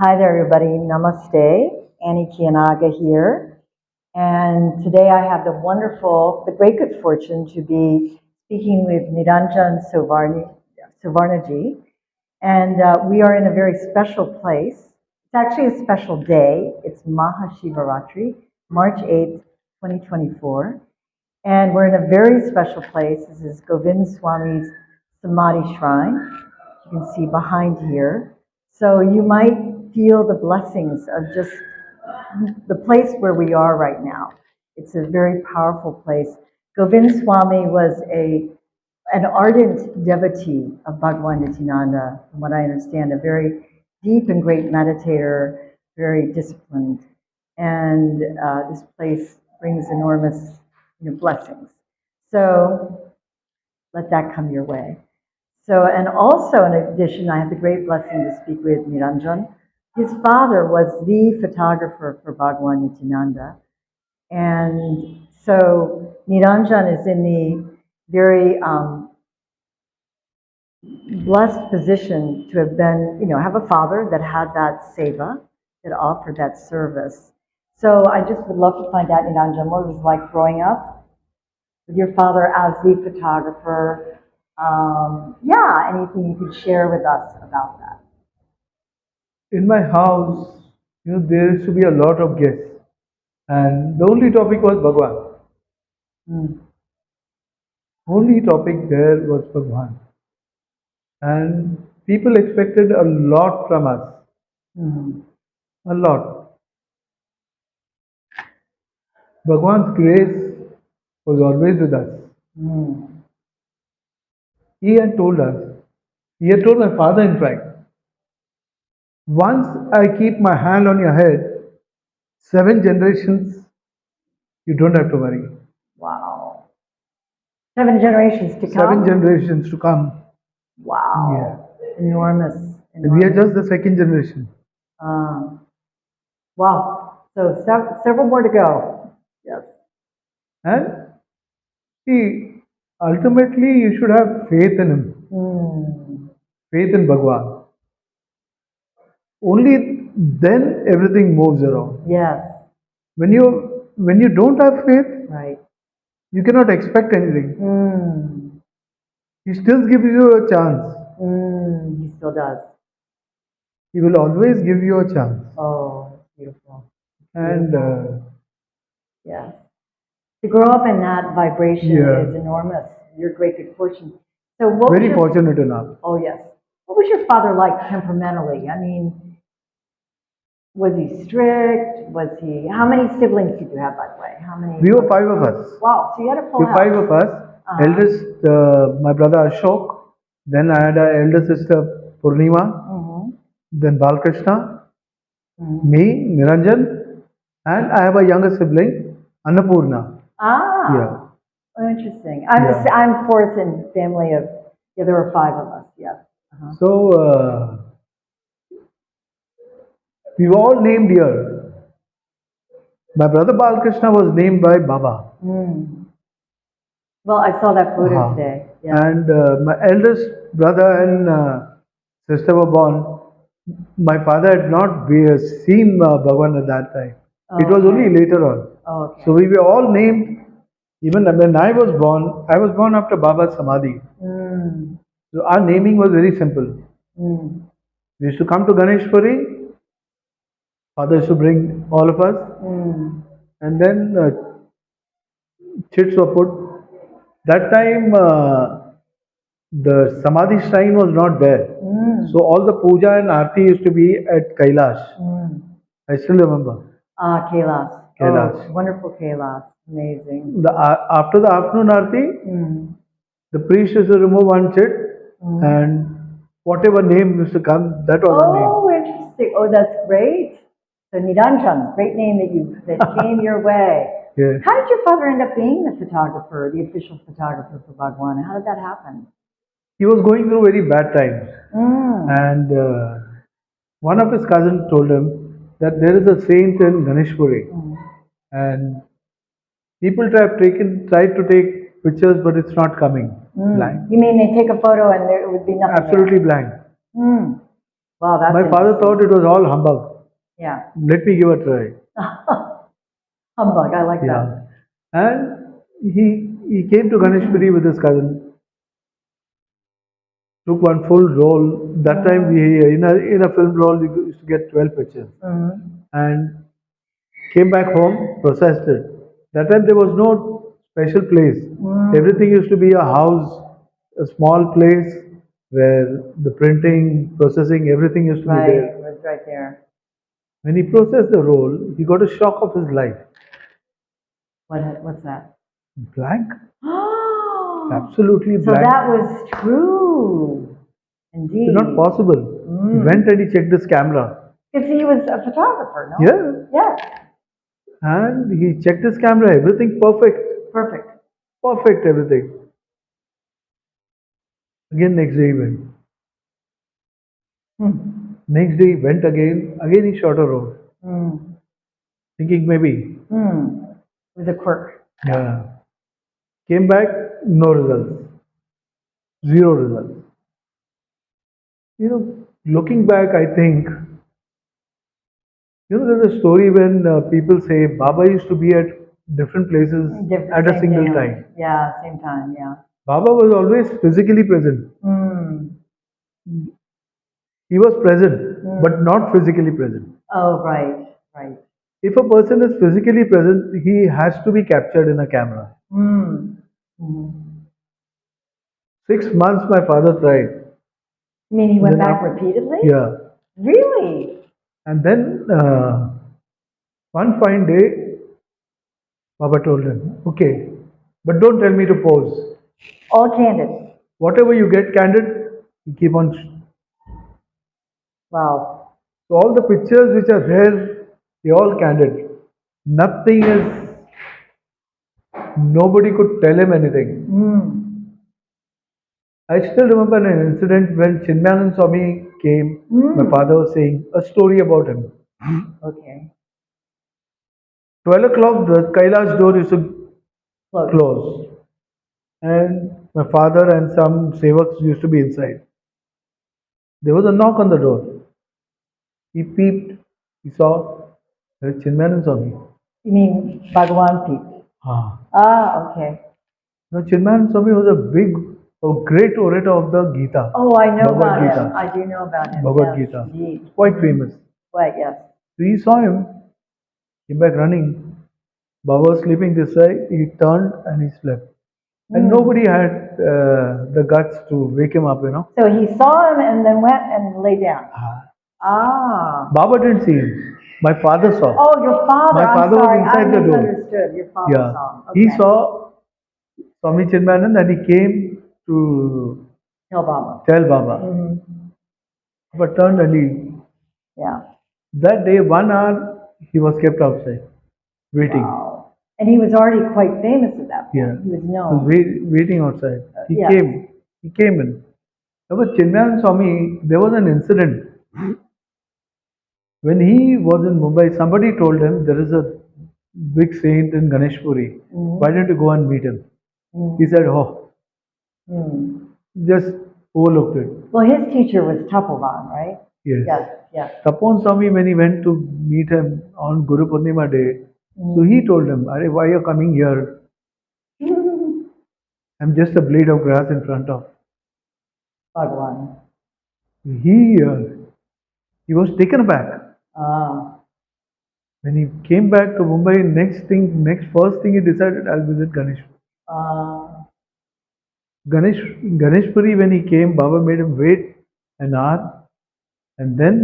Hi there, everybody. Namaste. Annie Kianaga here. And today I have the great good fortune to be speaking with Niranjan Suvarna Ji. And we are in a very special place. It's actually a special day. It's MahaShivaratri, March 8th, 2024. And we're in a very special place. This is Govind Swamy's Samadhi shrine. You can see behind here. So you might feel the blessings of just the place where we are right now. It's a very powerful place. Govind Swamy was an ardent devotee of Bhagavan Nityananda, from what I understand, a very deep and great meditator, very disciplined. And this place brings enormous blessings. So let that come your way. So, and also in addition, I had the great blessing to speak with Niranjan. His father was the photographer for Bhagavan Nityananda. And so Niranjan is in the very blessed position to have been, have a father that had that seva, that offered that service. So I just would love to find out, Niranjan, what it was like growing up with your father as the photographer. Anything you could share with us about that? In my house, there used to be a lot of guests, and the only topic was Bhagwan. Only topic there was Bhagwan, and people expected a lot from us, a lot. Bhagwan's grace was always with us. He had told us, he had told my father, in fact, once I keep my hand on your head, 7 generations, you don't have to worry. Wow. 7 generations to come? 7 generations to come. Wow. Yeah. Enormous. And we are just the second generation. Wow. So several more to go. Yes. And see, ultimately you should have faith in him. Faith in Bhagwan. Only then everything moves around. Yes. When you don't have faith, right, you cannot expect anything. He still gives you a chance. He still does. He will always give you a chance. Oh, beautiful. And yes, to grow up in that vibration is enormous. You're great good fortune. So very fortunate enough. Oh yes. What was your father like temperamentally? I mean, was he strict? How many siblings did you have, by the way? How many? We were 5 of us. Wow, so you had a full We were 5 of us. Eldest, my brother Ashok. Then I had an elder sister Purnima. Then Balkrishna. Me, Niranjan. And I have a younger sibling, Annapurna. Yeah. Oh, interesting. I'm fourth in family of, there were 5 of us, yes. So, we were all named here. My brother Balkrishna was named by Baba. Well, I saw that photo today. Yes. And my eldest brother and sister were born. My father had not seen Bhagavan at that time. It was only later on. So we were all named. Even when I was born after Baba's Samadhi. So our naming was very simple. We used to come to Ganeshpuri. Father used to bring all of us. And then chits were put. That time the Samadhi shrine was not there. So all the puja and arti used to be at Kailash. I still remember. Kailash. Kailash. Oh, wonderful Kailash. Amazing. After the afternoon arti, the priest used to remove one chit and whatever name used to come, that was the name. Oh, interesting. Oh, that's great. So Niranjan, great name that came your way. Yeah. How did your father end up being the photographer, the official photographer for Bhagwan? How did that happen? He was going through very bad times. And one of his cousins told him that there is a saint in Ganeshpuri. And people tried to take pictures, but it's not coming. Blank. You mean they take a photo and there would be nothing Absolutely there? blank. Wow, that's My father thought it was all humbug. Yeah. Let me give a try. Humbug, I like Yeah. that. And he came to Ganeshpuri with his cousin, took one full roll. That time we in a film roll we used to get 12 pictures. And came back home, processed it. That time there was no special place. Everything used to be a house, a small place where the printing, processing, everything used to be Right, there. it was right there. When he processed the roll, he got a shock of his life. What's that? Blank. Oh, Absolutely so blank. that was true. Indeed. It's not possible. He went and he checked his camera. Because he was a photographer, no? Yeah. Yes. And he checked his camera, everything perfect. Perfect. Perfect, everything. Again, next day he went. Next day he went again he shot a roll. Thinking maybe. It was a quirk. Yeah. Came back, no results. Zero results. Looking back, I think, there's a story when people say Baba used to be at different places at a single time. Yeah, same time, yeah. Baba was always physically present. He was present, but not physically present. Oh, right, right. If a person is physically present, he has to be captured in a camera. 6 months my father tried. You mean he went Then back repeatedly? Yeah. Really? And then one fine day, Baba told him, okay, but don't tell me to pose. All candid. Whatever you get candid, you keep on. Wow. So all the pictures which are there, they all candid. Nothing is, nobody could tell him anything. I still remember an incident when Chinna Swami came. My father was saying a story about him. Okay. 12 o'clock, the Kailash door used to close. And my father and some sevaks used to be inside. There was a knock on the door. He peeped. He saw Chinmayan Swami. You mean Bhagavan peeped? Okay. Now, Chinmayan Swami was a great orator of the Gita. Oh, I know about Bhagavad him. Gita. I do know about him. Bhagavad Yes, Gita. indeed. Quite famous. Right, yes. So he saw him, came back running. Baba was sleeping this side. He turned and he slept. And nobody had the guts to wake him up. So he saw him and then went and lay down. Baba didn't see him. My father saw. Oh, your father. My father I'm sorry. was inside I the door. misunderstood. Your father Yeah. saw him. He Okay. saw Swami Chinmayan and he came to Tell Baba. tell Baba. But turned and Yeah. that day, 1 hour, he was kept outside, waiting. Wow. And he was already quite famous at that point. Yeah. He was He known. was waiting outside. He Yes. came. He came in. There was Chinmayan Swami, there was an incident. When he was in Mumbai, somebody told him there is a big saint in Ganeshpuri. Why don't you go and meet him? He said, oh, just overlooked it. Well, his teacher was Tapovan, right? Yes. Yes, yes. Tapon Swami, when he went to meet him on Guru Purnima day, so he told him, "Arey, why are you coming here? I'm just a blade of grass in front of." Bhagwan. He was taken aback. When he came back to Mumbai, first thing he decided, I'll visit Ganesh. Ganeshpuri, when he came, Baba made him wait an hour, and then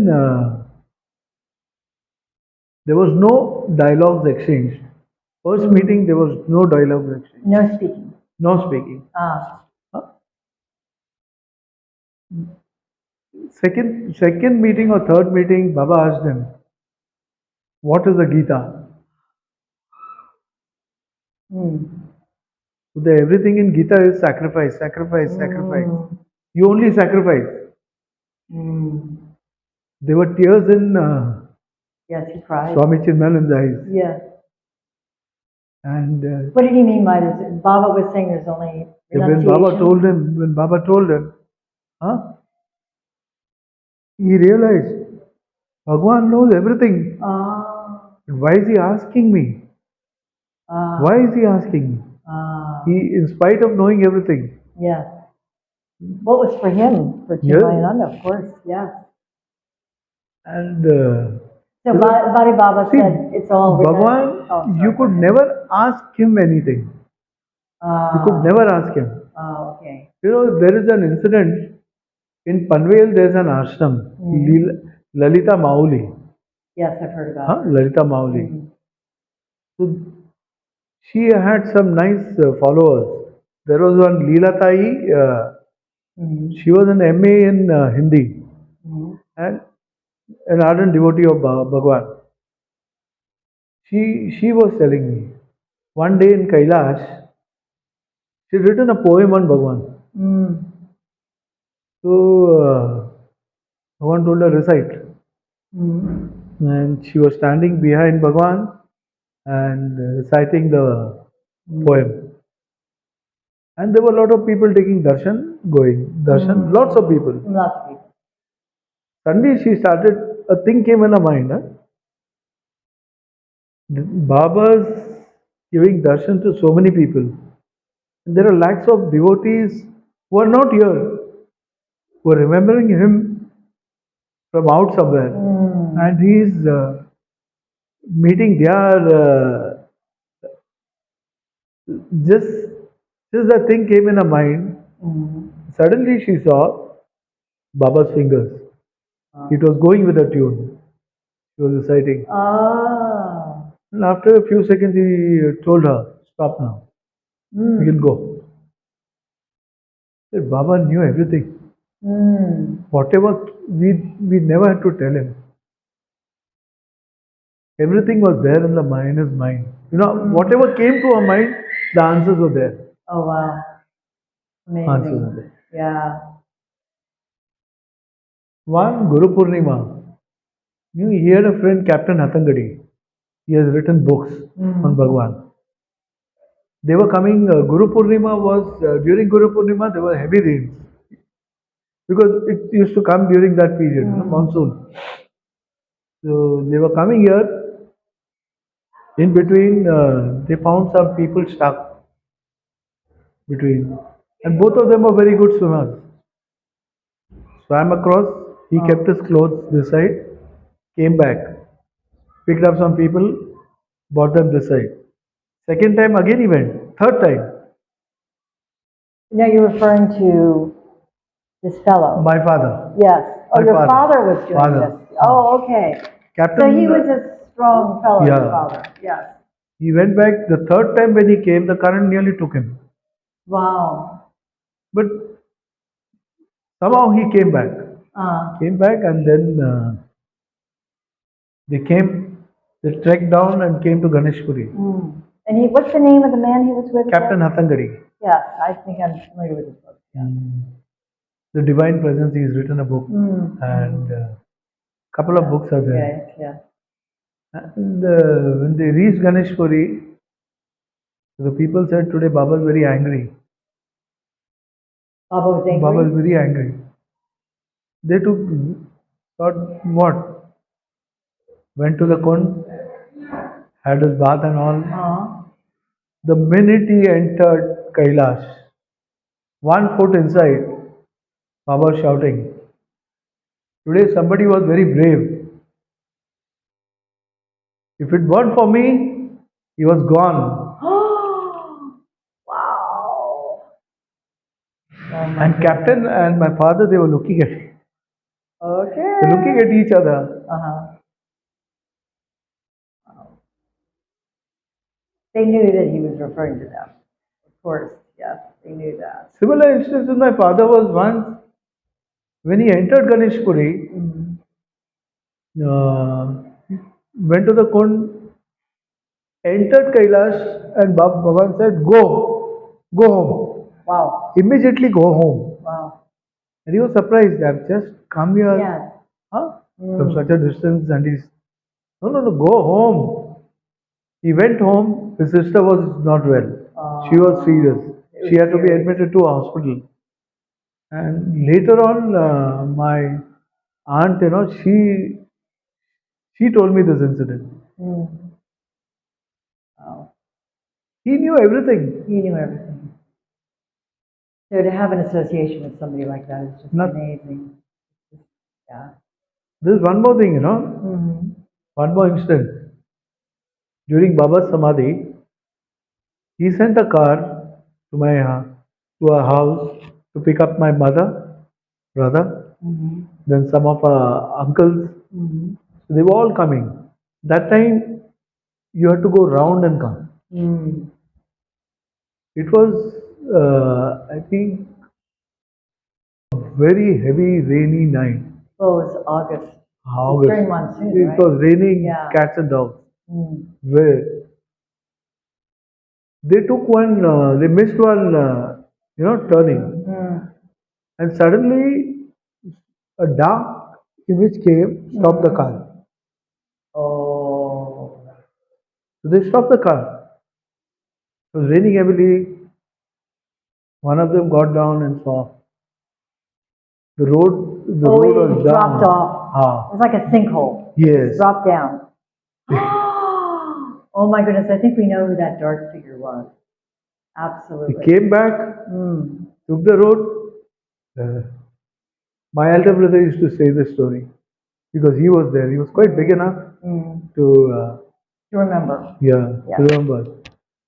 there was no dialogues exchanged. First meeting, there was no dialogues exchanged. No speaking. No speaking. Second meeting or third meeting, Baba asked him, what is the Gita? So everything in Gita is sacrifice, sacrifice, sacrifice. You only sacrifice. There were tears in Yes, he cried. Swami Chinmayan's eyes. Yes. And what did he mean by this? Baba was saying there's only when Baba told him, huh? he realized Bhagwan knows everything. Ah, Why is he asking me? Why is he asking me? He, in spite of knowing everything. yes. What was for him, for Yes. Chinmayananda, of course, yes. And So Bhari Baba see, said it's all written. Bhagwan, Oh, sorry, you go could ahead. never ask him anything. You could never ask him. Oh, okay. You know, there is an incident in Panvel, there's an ashram, Lalita Mauli. Yes, I've heard about her. Lalita Mauli. So she had some nice followers. There was one Leela Tai, she was an MA in Hindi and an ardent devotee of Bhagwan. She was telling me one day in Kailash, she'd written a poem on Bhagwan. So Bhagwan told her recite, and she was standing behind Bhagwan and reciting the poem. And there were a lot of people taking darshan, going darshan, lots of people. Lots of people. Suddenly she started, a thing came in her mind. Baba's giving darshan to so many people. And there are lakhs of devotees who are not here, who are remembering him from out somewhere. And he is meeting their, just that thing came in her mind. Suddenly she saw Baba's fingers. It was going with a tune. He was reciting. And after a few seconds, he told her, "Stop now. You can go." Said, Baba knew everything. Whatever we never had to tell him. Everything was there in his mind. You know, whatever came to our mind, the answers were there. Oh wow. Amazing. Answers were there. Yeah. One Guru Purnima, he had a friend, Captain Hatangadi. He has written books on Bhagwan. They were coming, Guru Purnima was, during Guru Purnima, there were heavy rains. Because it used to come during that period, monsoon. So they were coming here. In between, they found some people stuck between. And both of them were very good swimmers. Swam across, he kept his clothes this side, came back, picked up some people, brought them this side. Second time again he went. Third time, Now you're referring to this fellow. my father. Yes. Oh, My your father. father was doing Father. this. Oh, okay. Captain, So he was a strong fellow, your Yeah. father. Yes. He went back. The third time when he came, the current nearly took him. Wow. But somehow he came back. Uh, Came back and then they trekked down and came to Ganeshpuri. And what's the name of the man he was with? Captain again? Hathangadi. Yes, I think I'm familiar with his book. Yeah. The Divine Presence, he's written a book. And couple of books are there. Okay, yeah. And when they reached Ganeshpuri, the people said today Baba is very angry. Baba was angry? Baba is very angry. They thought what? Went to the kund, had his bath and all. The minute he entered Kailash, 1 foot inside, Baba was shouting. Today somebody was very brave. If it weren't for me, he was gone. Wow. And Captain and my father, they were looking at me. Okay. They're looking at each other. They knew that he was referring to them. Of course, yes, they knew that. Similar instance with my father was once when he entered Ganeshpuri, went to the kund, entered Kailash, and Bhagavan said, go home. Wow. Immediately go home. Wow. And he was surprised. I've just come here Yes. from such a distance, and he's, no, go home. He went home. His sister was not well. She was serious. She had to be admitted to a hospital. And later on, my aunt, she told me this incident. Mm. Wow. He knew everything. He knew everything. So to have an association with somebody like that is just amazing. Yeah. There's one more thing, Mm-hmm. one more incident. During Baba's Samadhi, he sent a car to to our house to pick up my mother, brother, Mm-hmm. then some of our uncles. Mm-hmm. So they were all coming. That time, you had to go round and come. Mm. It was, I think, a very heavy, rainy night. Oh, it's August. August. It's during monsoon, It right? was raining Yeah. cats and dogs. Mm. Where they took one, they missed one, turning. Mm. And suddenly, a dark image came, stopped the car. Oh. So they stopped the car. It was raining heavily. One of them got down and saw the road. The road It was down. dropped off. It was like a sinkhole. Yes. Dropped down. Oh my goodness, I think we know who that dark figure was. Absolutely. He came back, took the road. My elder brother used to say this story because he was there. He was quite big enough to remember. Yeah, Yeah. to remember.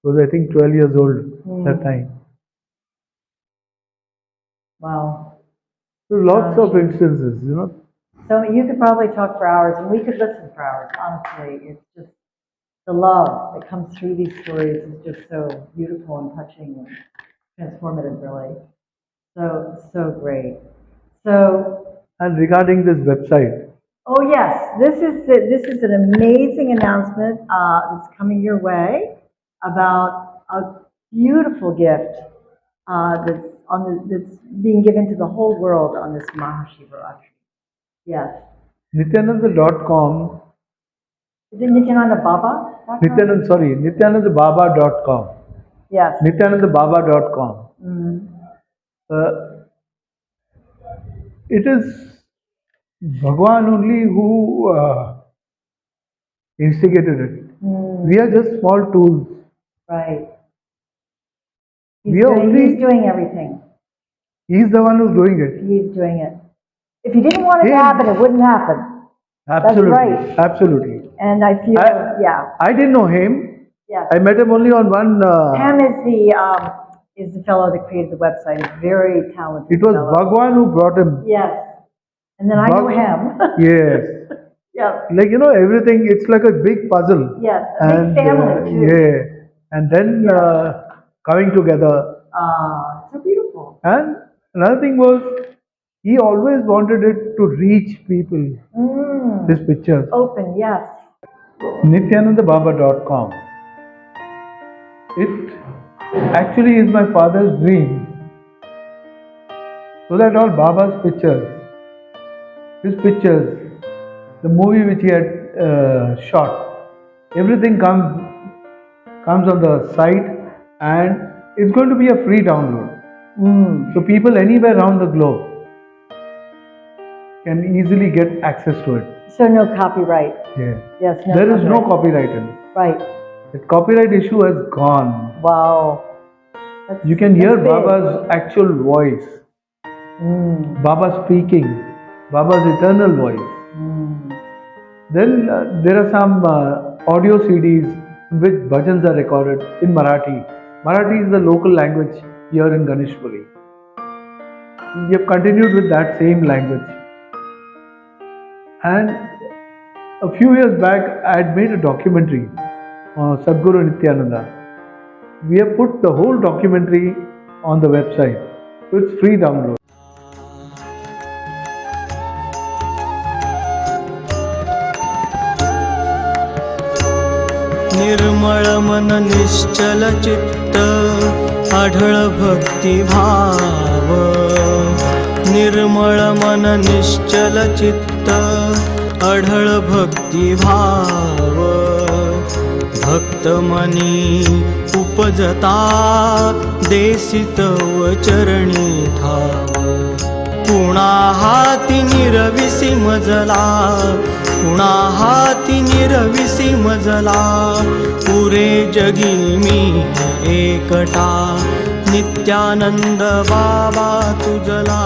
He was, I think, 12 years old that time. Wow. So lots of instances. So you could probably talk for hours, and we could listen for hours, honestly. It's just the love that comes through these stories is just so beautiful and touching and transformative, really. So great. So. And regarding this website. Oh yes, this is an amazing announcement that's coming your way about a beautiful gift that's being given to the whole world on this MahaShivaratri. Yes. Nityananda.com. Is it Nityananda Baba? Nityanandababa.com. Yes. Nityanandababa.com. It is Bhagavan only who instigated it. We are just small tools. Right. He's doing everything. He's the one who's doing it. He's doing it. If he didn't want it to happen, it wouldn't happen. Absolutely. That's right. Absolutely. And I feel, I didn't know him. Yes. I met him only on one. Pam is the fellow that created the website. He's very talented. It was Bhagavan who brought him. Yes. And then I know him. Yes. Yes. Like, everything, it's like a big puzzle. Yes. A big family, too. Yeah. And then coming together. So beautiful. And another thing was, he always wanted it to reach people. His pictures. Open, yes. Nityanandababa.com. It actually is my father's dream. So that all Baba's pictures, his pictures, the movie which he had shot, everything comes on the site, and it's going to be a free download. So people anywhere around the globe can easily get access to it. So no copyright. Yeah. Yes. No there is no copyright in it. Right. The copyright issue has gone. Wow. You can hear Baba's actual voice. Baba speaking. Baba's eternal voice. Then there are some audio CDs in which bhajans are recorded in Marathi. Marathi is the local language here in Ganeshpuri. We have continued with that same language. And a few years back, I had made a documentary on Sadhguru Nityananda. We have put the whole documentary on the website. So it's free download. निर्मळ मन निश्चल चित्त आढळ भक्ती भाव निर्मळ मन निश्चल चित्त आढळ भक्ती भाव भक्त मनी उपजता देसित व चरणी ठाव कुणा हाती निरविसी मजला, कुणा हाती निरविसी मजला, पुरे जगी मी एकटा, नित्यानंद बाबा तुझला,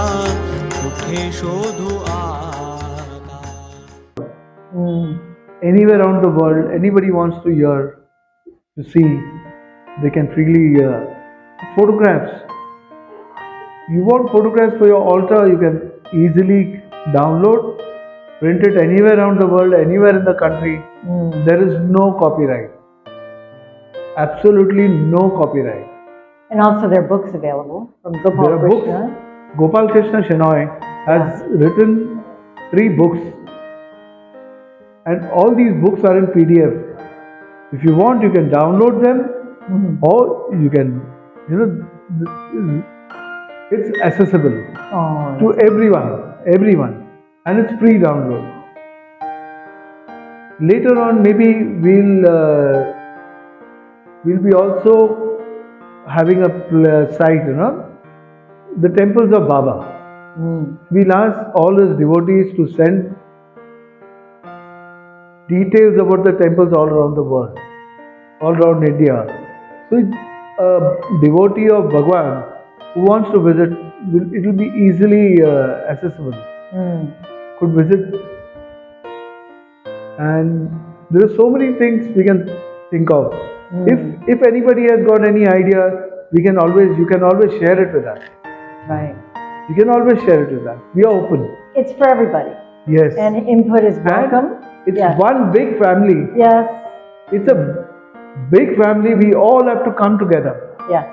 कुठे शोधू आता. Anywhere around the world, anybody wants to hear, to see, they can freely photographs. You want photographs for your altar, you can easily download, print it anywhere around the world, anywhere in the country. There is no copyright. Absolutely no copyright. And also there are books available from Gopal There are Krishna. books. Gopal Krishna Shenoy has written 3 books, and all these books are in PDF. If you want, you can download them, or you can, it's accessible to everyone, and it's free download. Later on, maybe we'll be also having a site, the temples of Baba. We'll ask all his devotees to send details about the temples all around the world, all around India. So a devotee of Bhagavan who wants to visit, it will be easily accessible. Could visit, and there are so many things we can think of. If anybody has got any idea, you can always share it with us. Right. You can always share it with us. We are open. It's for everybody. Yes. And input is welcome. It's one big family. Yes. It's a big family. We all have to come together. Yes.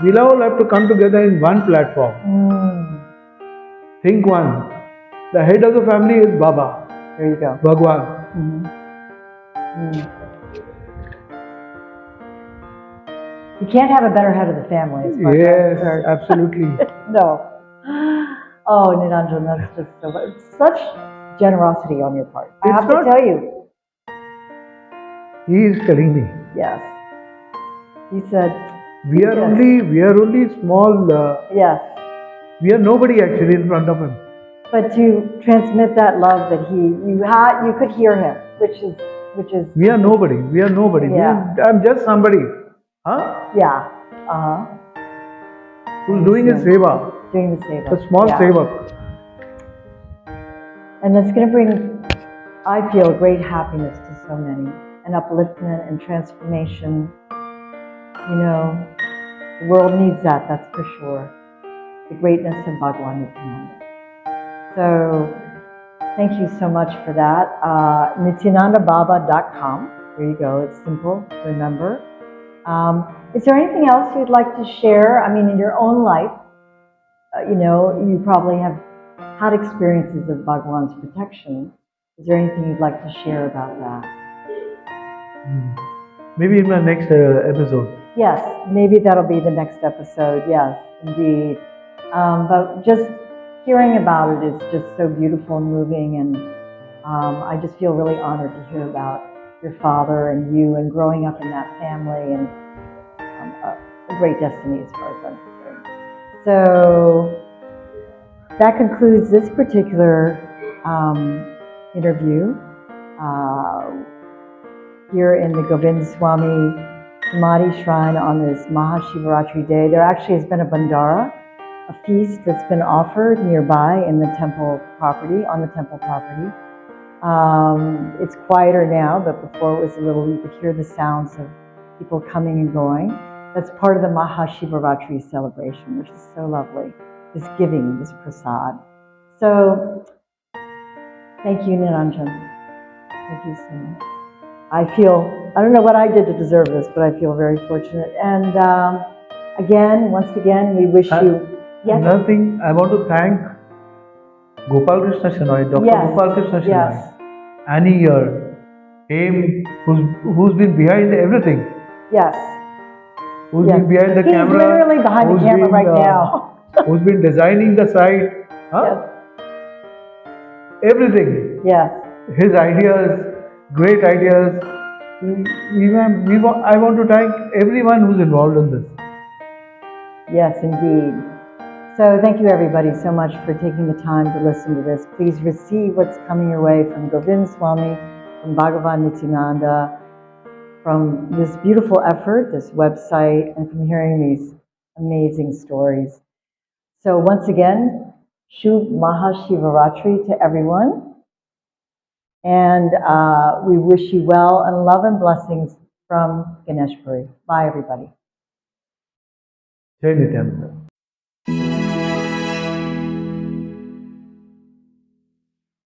We'll all have to come together in one platform. Think one. The head of the family is Baba. There you go. Bhagwan. You can't have a better head of the family. As far as I'm concerned. Absolutely. No. Oh, Niranjan, that's just so much. Such generosity on your part. I have to tell you. He is telling me. Yes. He said. We are only small. Yes. We are nobody actually in front of him. But to transmit that love that you could hear him, which is. We are nobody. We are nobody. Yeah. I'm just somebody. Huh? Yeah. Who's doing his seva. Doing the seva. A small seva. And that's going to bring, I feel, great happiness to so many, and upliftment and transformation. The world needs that, that's for sure. The greatness of Bhagavan Nityananda. So, thank you so much for that. nityanandababa.com. There you go. It's simple to remember. Is there anything else you'd like to share? I mean, in your own life, you probably have had experiences of Bhagavan's protection. Is there anything you'd like to share about that? Maybe in my next episode. Yes, maybe that'll be the next episode. Yes, indeed. But just hearing about it is just so beautiful and moving, and I just feel really honored to hear about your father and you and growing up in that family, and a great destiny as far as I'm concerned. So that concludes this particular interview here in the Govind Swamy Samadhi Shrine on this MahaShivaratri day. There actually has been a bandara, a feast that's been offered nearby in the temple property, on the temple property. It's quieter now, but before it was you could hear the sounds of people coming and going. That's part of the MahaShivaratri celebration, which is so lovely, this giving, this prasad. So, thank you, Niranjan. Thank you so much. I don't know what I did to deserve this, but I feel very fortunate. And once again, we wish you... Yes? Another thing, I want to thank Gopal Krishna Shenoy, Dr. Gopal Krishna Shenoy, Annie here, him who's been behind everything. Yes. Who's been behind the camera. He's literally behind the camera right now. Who's been designing the site. Huh? Yes. Everything. Yes. His ideas, great ideas. I want to thank everyone who's involved in this. Yes, indeed. So thank you everybody so much for taking the time to listen to this. Please receive what's coming your way from Govind Swamy, from Bhagavan Nityananda, from this beautiful effort, this website, and from hearing these amazing stories. So once again, Shubh MahaShivaratri to everyone. And we wish you well and love and blessings from Ganeshpuri. Bye everybody. Jai Nityananda.